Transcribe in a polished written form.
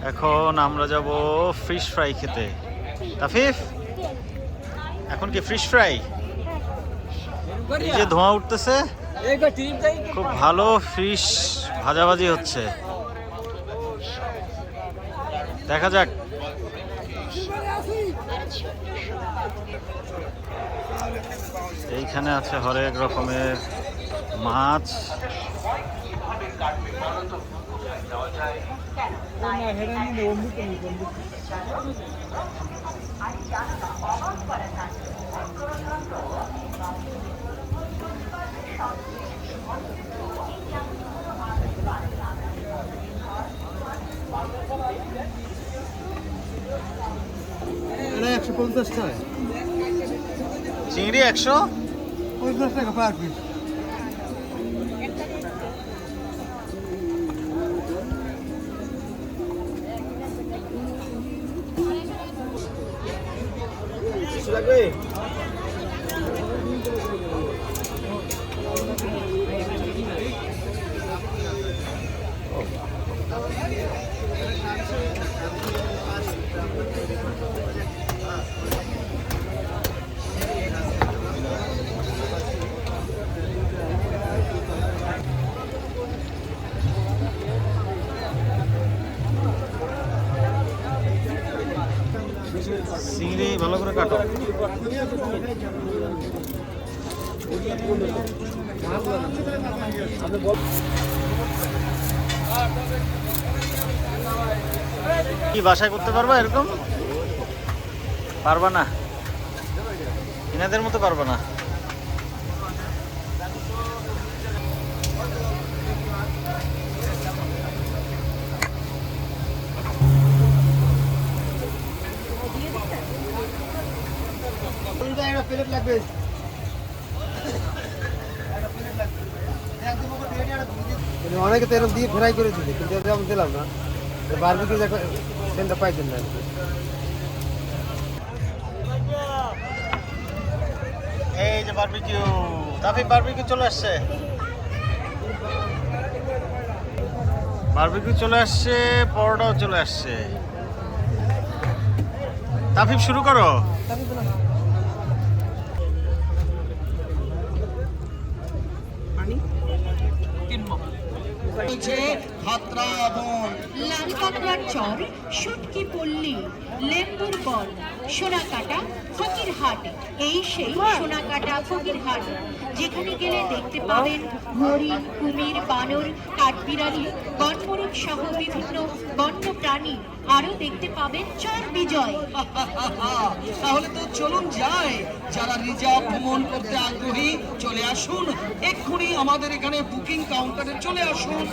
এখন আমরা যাব ফিশ ফ্রাই খেতে। তাফিফ, এখন কি ফিশ ফ্রাই? এই যে ধোঁয়া উঠতেছে, খুব ভালো ফিশ ভাজাভাজি হচ্ছে। দেখা যাক। এইখানে আছে হরেক রকমের মাছ। এটা 150 টাকা। চিংড়ি 150 টাকা পার পিস। লাগবে? চিংড়ি ভালো করে কাটো। কি বাসায় করতে পারবা এরকম? পারবা না, এনাদের মতো পারবা না। প্লেট লাগবে। অনেকে তো এরকম দিয়ে ফ্রাই করে দিলে, কিন্তু আমি দিলাম না। বারবিকিউ সেন্টটা পাইছেন না। এই যে বারবিকিউ, তাফিফ বারবিকিউ চলে আসছে। বারবিকিউ চলে আসছে, পরোটাও চলে আসছে। তাফিফ শুরু করো। লাল কাঁকড়ার চর, শুটকি পল্লী, লেম্বুর বল, সোনাকাটা, ফকিরহাট। এই সেই সোনাকাটা ফকিরহাট, যেখানে গেলে দেখতে পাবেন হরিণ, কুমির, বানর, কাঠবিড়ালি, বনমোরগ সহ বিভিন্ন বন্য প্রাণী। আরো দেখতে পাবেন চর বিজয়। তাহলে তো চলুন যাই। যারা রিজার্ভ ভ্রমণ করতে আগ্রহী চলে আসুন, এক্ষুনি আমাদের এখানে বুকিং কাউন্টারে চলে আসুন।